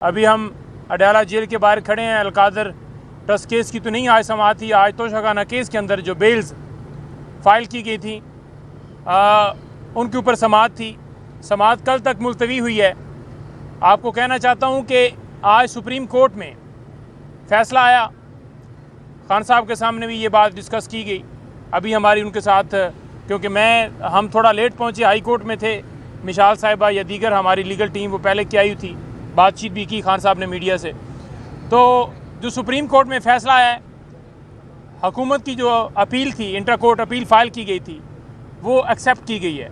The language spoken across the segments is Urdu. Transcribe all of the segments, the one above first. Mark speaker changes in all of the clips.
Speaker 1: ابھی ہم اڈیالہ جیل کے باہر کھڑے ہیں۔ القادر ٹرسٹ کیس کی تو نہیں آج سماعت تھی، آج توشہ خانہ کیس کے اندر جو بیلز فائل کی گئی تھیں ان کے اوپر سماعت تھی۔ سماعت کل تک ملتوی ہوئی ہے۔ آپ کو کہنا چاہتا ہوں کہ آج سپریم کورٹ میں فیصلہ آیا، خان صاحب کے سامنے بھی یہ بات ڈسکس کی گئی۔ ابھی ہماری ان کے ساتھ، کیونکہ ہم تھوڑا لیٹ پہنچے، ہائی کورٹ میں تھے، مشال صاحبہ یا دیگر ہماری لیگل ٹیم وہ پہلے کی آئی تھی، بات چیت بھی کی خان صاحب نے میڈیا سے۔ تو جو سپریم کورٹ میں فیصلہ آیا ہے، حکومت کی جو اپیل تھی، انٹر کورٹ اپیل فائل کی گئی تھی، وہ ایکسیپٹ کی گئی ہے۔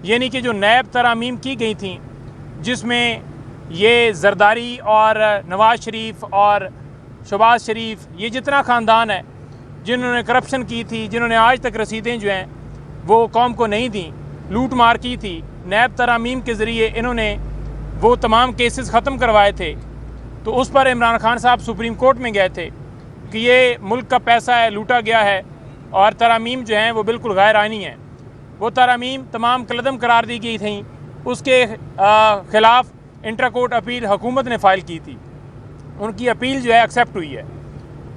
Speaker 1: یعنی کہ جو نیب ترامیم کی گئی تھیں، جس میں یہ زرداری اور نواز شریف اور شہباز شریف، یہ جتنا خاندان ہے جنہوں نے کرپشن کی تھی، جنہوں نے آج تک رسیدیں جو ہیں وہ قوم کو نہیں دیں، لوٹ مار کی تھی، نیب ترامیم کے ذریعے انہوں نے وہ تمام کیسز ختم کروائے تھے۔ تو اس پر عمران خان صاحب سپریم کورٹ میں گئے تھے کہ یہ ملک کا پیسہ ہے، لوٹا گیا ہے، اور ترامیم جو ہیں وہ بالکل غیر آئینی ہیں۔ وہ ترامیم تمام کالعدم قرار دی گئی تھیں، اس کے خلاف انٹر کورٹ اپیل حکومت نے فائل کی تھی۔ ان کی اپیل جو ہے ایکسیپٹ ہوئی ہے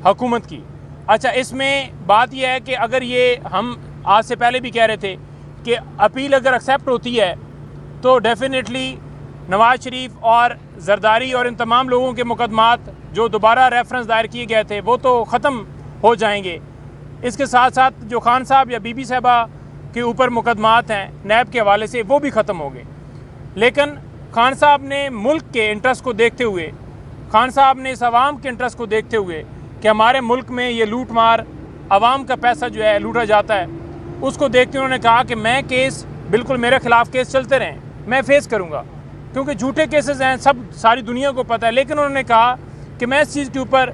Speaker 1: حکومت کی۔ اچھا، اس میں بات یہ ہے کہ اگر یہ ہم آج سے پہلے بھی کہہ رہے تھے کہ اپیل اگر ایکسیپٹ ہوتی ہے تو ڈیفینیٹلی نواز شریف اور زرداری اور ان تمام لوگوں کے مقدمات جو دوبارہ ریفرنس دائر کیے گئے تھے وہ تو ختم ہو جائیں گے۔ اس کے ساتھ ساتھ جو خان صاحب یا بی بی صاحبہ کے اوپر مقدمات ہیں نیب کے حوالے سے، وہ بھی ختم ہو گئے۔ لیکن خان صاحب نے ملک کے انٹرسٹ کو دیکھتے ہوئے، خان صاحب نے اس عوام کے انٹرسٹ کو دیکھتے ہوئے کہ ہمارے ملک میں یہ لوٹ مار، عوام کا پیسہ جو ہے لوٹا جاتا ہے، اس کو دیکھتے انہوں نے کہا کہ میں کیس، بالکل میرے خلاف کیس چلتے رہیں، میں فیس کروں گا، کیونکہ جھوٹے کیسز ہیں، ساری دنیا کو پتہ ہے۔ لیکن انہوں نے کہا کہ میں اس چیز کے اوپر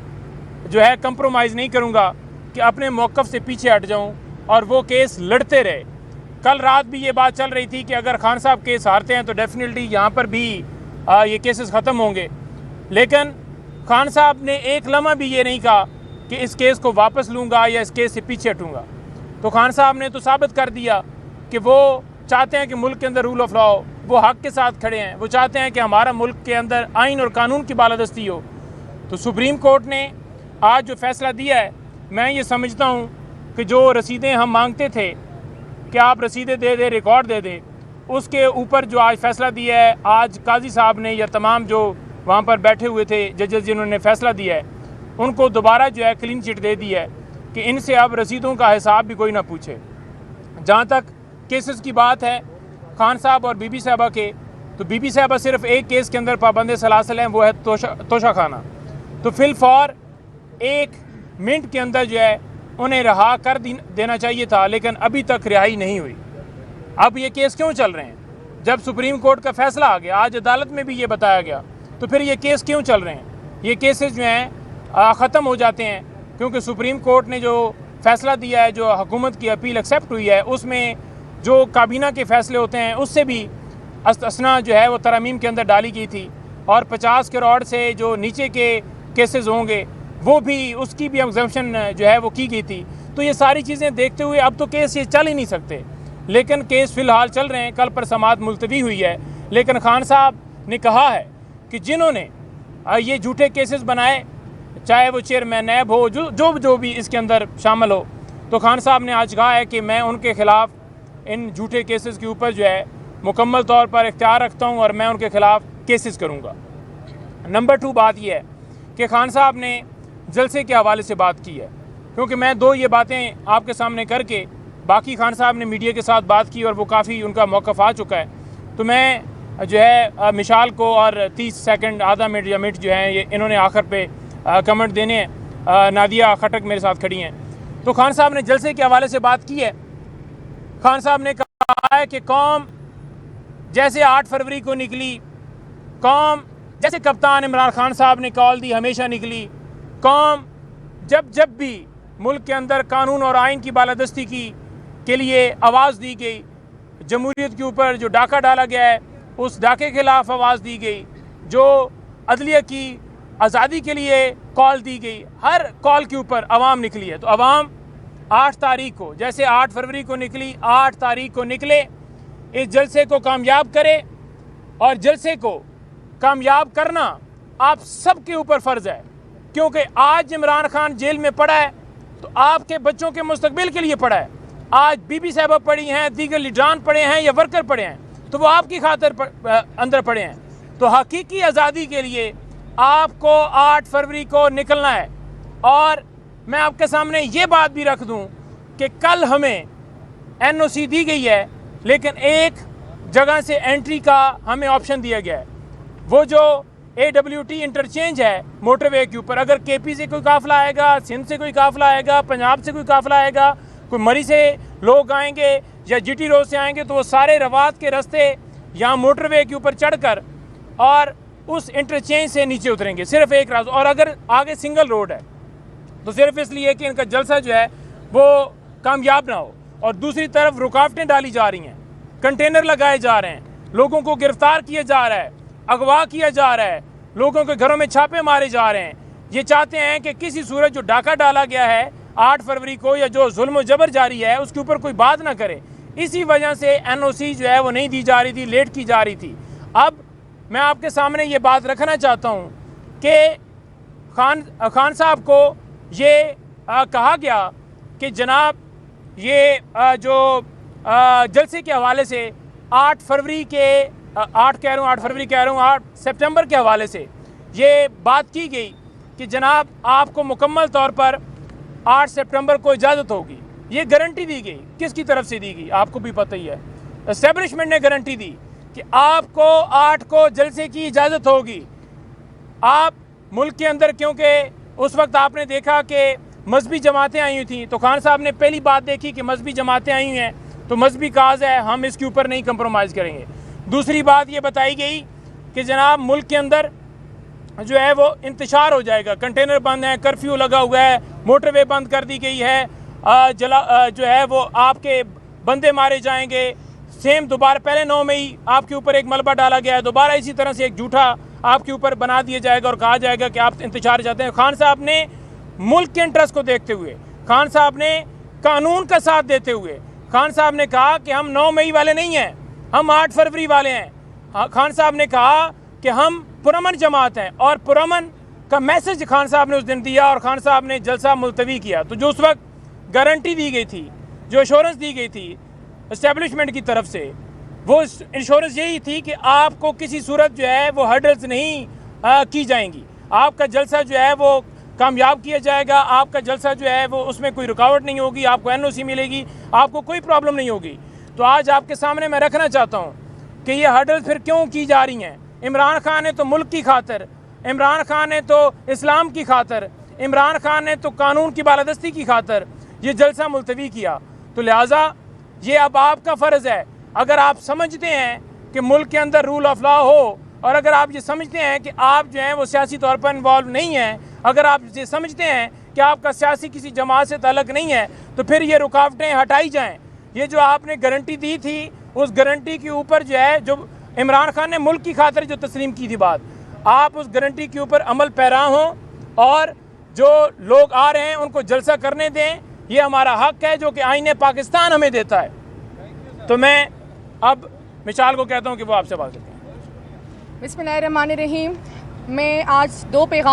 Speaker 1: جو ہے کمپرومائز نہیں کروں گا کہ اپنے موقف سے پیچھے ہٹ جاؤں، اور وہ کیس لڑتے رہے۔ کل رات بھی یہ بات چل رہی تھی کہ اگر خان صاحب کیس ہارتے ہیں تو ڈیفینیٹلی یہاں پر بھی یہ کیسز ختم ہوں گے۔ لیکن خان صاحب نے ایک لمحہ بھی یہ نہیں کہا کہ اس کیس کو واپس لوں گا یا اس کیس سے پیچھے ہٹوں گا۔ تو خان صاحب نے تو ثابت کر دیا کہ وہ چاہتے ہیں کہ ملک کے اندر رول آف لا ہو، وہ حق کے ساتھ کھڑے ہیں، وہ چاہتے ہیں کہ ہمارا ملک کے اندر آئین اور قانون کی بالادستی ہو۔ تو سپریم کورٹ نے آج جو فیصلہ دیا ہے، میں یہ سمجھتا ہوں کہ جو رسیدیں ہم مانگتے تھے کہ آپ رسیدیں دے دیں، ریکارڈ دے دیں، اس کے اوپر جو آج فیصلہ دیا ہے، آج قاضی صاحب نے یا تمام جو وہاں پر بیٹھے ہوئے تھے ججز جنہوں نے فیصلہ دیا ہے، ان کو دوبارہ جو ہے کلین چٹ دے دی ہے کہ ان سے اب رسیدوں کا حساب بھی کوئی نہ پوچھے۔ جہاں تک کیسز کی بات ہے خان صاحب اور بی بی صاحبہ کے، تو بی بی صاحبہ صرف ایک کیس کے اندر پابند سلاسل ہیں، وہ ہے توشہ خانہ۔ تو فی الفور 1 منٹ کے اندر جو ہے انہیں رہا کر دینا چاہیے تھا، لیکن ابھی تک رہائی نہیں ہوئی۔ اب یہ کیس کیوں چل رہے ہیں؟ جب سپریم کورٹ کا فیصلہ آ گیا، آج عدالت میں بھی یہ بتایا گیا، تو پھر یہ کیس کیوں چل رہے ہیں؟ یہ کیسز جو ہیں ختم ہو جاتے ہیں، کیونکہ سپریم کورٹ نے جو فیصلہ دیا ہے، جو حکومت کی اپیل ایکسیپٹ ہوئی ہے، اس میں جو کابینہ کے فیصلے ہوتے ہیں اس سے بھی استثنا جو ہے وہ ترامیم کے اندر ڈالی گئی تھی، اور 50 کروڑ سے جو نیچے کے کیسز ہوں گے وہ بھی، اس کی بھی ایگزمپشن جو ہے وہ کی گئی تھی۔ تو یہ ساری چیزیں دیکھتے ہوئے اب تو کیس یہ چل ہی نہیں سکتے، لیکن کیس فی الحال چل رہے ہیں۔ کل پر سماعت ملتوی ہوئی ہے، لیکن خان صاحب نے کہا ہے کہ جنہوں نے یہ جھوٹے کیسز بنائے، چاہے وہ چیئرمین نیب ہو، جو بھی اس کے اندر شامل ہو، تو خان صاحب نے آج کہا ہے کہ میں ان کے خلاف ان جھوٹے کیسز کے اوپر جو ہے مکمل طور پر اختیار رکھتا ہوں، اور میں ان کے خلاف کیسز کروں گا۔ نمبر 2 بات یہ ہے کہ خان صاحب نے جلسے کے حوالے سے بات کی ہے، کیونکہ میں یہ باتیں آپ کے سامنے کر کے، باقی خان صاحب نے میڈیا کے ساتھ بات کی اور وہ کافی ان کا موقف آ چکا ہے، تو میں جو ہے مشال کو اور 30 سیکنڈ، آدھا منٹ یا منٹ جو ہے یہ انہوں نے آخر پہ کمنٹ دینے ہیں۔ نادیہ خٹک میرے ساتھ کھڑی ہیں۔ تو خان صاحب نے جلسے کے حوالے سے بات کی ہے۔ خان صاحب نے کہا ہے کہ قوم جیسے 8 فروری کو نکلی، قوم جیسے کپتان عمران خان صاحب نے کال دی ہمیشہ نکلی، قوم جب بھی ملک کے اندر قانون اور آئین کی بالادستی کے لیے آواز دی گئی، جمہوریت کے اوپر جو ڈاکہ ڈالا گیا ہے اس ڈاکے کے خلاف آواز دی گئی، جو عدلیہ کی آزادی کے لیے کال دی گئی، ہر کال کے اوپر عوام نکلی ہے۔ تو عوام 8 تاریخ کو، جیسے 8 فروری کو نکلی، 8 تاریخ کو نکلے، اس جلسے کو کامیاب کرے، اور جلسے کو کامیاب کرنا آپ سب کے اوپر فرض ہے، کیونکہ آج عمران خان جیل میں پڑا ہے تو آپ کے بچوں کے مستقبل کے لیے پڑا ہے. آج بی بی صاحبہ پڑی ہیں، دیگر لیڈران پڑے ہیں یا ورکر پڑے ہیں تو وہ آپ کی خاطر اندر پڑے ہیں. تو حقیقی آزادی کے لیے آپ کو 8 فروری کو نکلنا ہے. اور میں آپ کے سامنے یہ بات بھی رکھ دوں کہ کل ہمیں این او سی دی گئی ہے، لیکن ایک جگہ سے انٹری کا ہمیں آپشن دیا گیا ہے. وہ جو اے ڈبلیو ٹی انٹرچینج ہے موٹر وے کے اوپر، اگر کے پی سے کوئی قافلہ آئے گا، سندھ سے کوئی قافلہ آئے گا، پنجاب سے کوئی قافلہ آئے گا، کوئی مری سے لوگ آئیں گے یا جی ٹی روڈ سے آئیں گے، تو وہ سارے روات کے رستے یہاں موٹر وے کے اوپر چڑھ کر اور اس انٹرچینج سے نیچے اتریں گے. صرف ایک راستہ. اور اگر آگے سنگل روڈ ہے تو صرف اس لیے کہ ان کا جلسہ جو ہے وہ کامیاب نہ ہو. اور دوسری طرف رکاوٹیں ڈالی جا رہی ہیں، کنٹینر لگائے جا رہے ہیں، لوگوں کو گرفتار کیا جا رہا ہے، اغوا کیا جا رہا ہے، لوگوں کے گھروں میں چھاپے مارے جا رہے ہیں. یہ چاہتے ہیں کہ کسی صورت جو ڈاکہ ڈالا گیا ہے 8 فروری کو یا جو ظلم و جبر جاری ہے اس کے اوپر کوئی بات نہ کرے. اسی وجہ سے این او سی جو ہے وہ نہیں دی جا رہی تھی، لیٹ کی جا رہی تھی. اب میں آپ کے سامنے یہ بات رکھنا چاہتا ہوں کہ خان صاحب کو یہ کہا گیا کہ جناب یہ جو جلسے کے حوالے سے 8 فروری کے 8 سپٹمبر کے حوالے سے یہ بات کی گئی کہ جناب آپ کو مکمل طور پر 8 سپٹمبر کو اجازت ہوگی. یہ گارنٹی دی گئی. کس کی طرف سے دی گئی آپ کو بھی پتہ ہی ہے. اسٹیبلشمنٹ نے گارنٹی دی کہ آپ کو 8 کو جلسے کی اجازت ہوگی. آپ ملک کے اندر، کیونکہ اس وقت آپ نے دیکھا کہ مذہبی جماعتیں آئی ہوئی تھیں، تو خان صاحب نے پہلی بات دیکھی کہ مذہبی جماعتیں آئی ہوئی ہیں تو مذہبی کاز ہے، ہم اس کے اوپر نہیں کمپرومائز کریں گے. دوسری بات یہ بتائی گئی کہ جناب ملک کے اندر جو ہے وہ انتشار ہو جائے گا، کنٹینر بند ہیں، کرفیو لگا ہوا ہے، موٹر وے بند کر دی گئی ہے، جو ہے وہ آپ کے بندے مارے جائیں گے. سیم دوبارہ پہلے 9 مئی آپ کے اوپر ایک ملبہ ڈالا گیا ہے، دوبارہ اسی طرح سے ایک جھوٹا آپ کے اوپر بنا دیا جائے گا اور کہا جائے گا کہ آپ انتشار چاہتے ہیں. خان صاحب نے ملک کے انٹرسٹ کو دیکھتے ہوئے، خان صاحب نے قانون کا ساتھ دیتے ہوئے، خان صاحب نے کہا کہ ہم 9 مئی والے نہیں ہیں، ہم 8 فروری والے ہیں. خان صاحب نے کہا کہ ہم پرامن جماعت ہیں، اور پرامن کا میسج خان صاحب نے اس دن دیا اور خان صاحب نے جلسہ ملتوی کیا. تو جو اس وقت گارنٹی دی گئی تھی، جو ایشورنس دی گئی تھی اسٹیبلشمنٹ کی طرف سے، وہ انشورنس یہی تھی کہ آپ کو کسی صورت جو ہے وہ ہرڈلز نہیں کی جائیں گی. آپ کا جلسہ جو ہے وہ کامیاب کیا جائے گا، آپ کا جلسہ جو ہے وہ اس میں کوئی رکاوٹ نہیں ہوگی، آپ کو این او سی ملے گی، آپ کو کوئی پرابلم نہیں ہوگی. تو آج آپ کے سامنے میں رکھنا چاہتا ہوں کہ یہ ہرڈل پھر کیوں کی جا رہی ہیں. عمران خان نے تو ملک کی خاطر، عمران خان نے تو اسلام کی خاطر، عمران خان نے تو قانون کی بالادستی کی خاطر یہ جلسہ ملتوی کیا. تو لہٰذا یہ اب آپ کا فرض ہے، اگر آپ سمجھتے ہیں کہ ملک کے اندر رول آف لا ہو، اور اگر آپ یہ سمجھتے ہیں کہ آپ جو ہیں وہ سیاسی طور پر انوالو نہیں ہیں، اگر آپ یہ سمجھتے ہیں کہ آپ کا سیاسی کسی جماعت سے تعلق نہیں ہے، تو پھر یہ رکاوٹیں ہٹائی جائیں. یہ جو آپ نے گارنٹی دی تھی، اس گارنٹی کے اوپر جو ہے، جو عمران خان نے ملک کی خاطر جو تسلیم کی تھی بات، آپ اس گارنٹی کے اوپر عمل پیرا ہوں اور جو لوگ آ رہے ہیں ان کو جلسہ کرنے دیں. یہ ہمارا حق ہے جو کہ آئین پاکستان ہمیں دیتا ہے. تو میں اب مشال کو کہتا ہوں کہ وہ آپ سے بات کرتے ہیں.
Speaker 2: بسم اللہ الرحمن الرحیم. میں آج 2 پیغام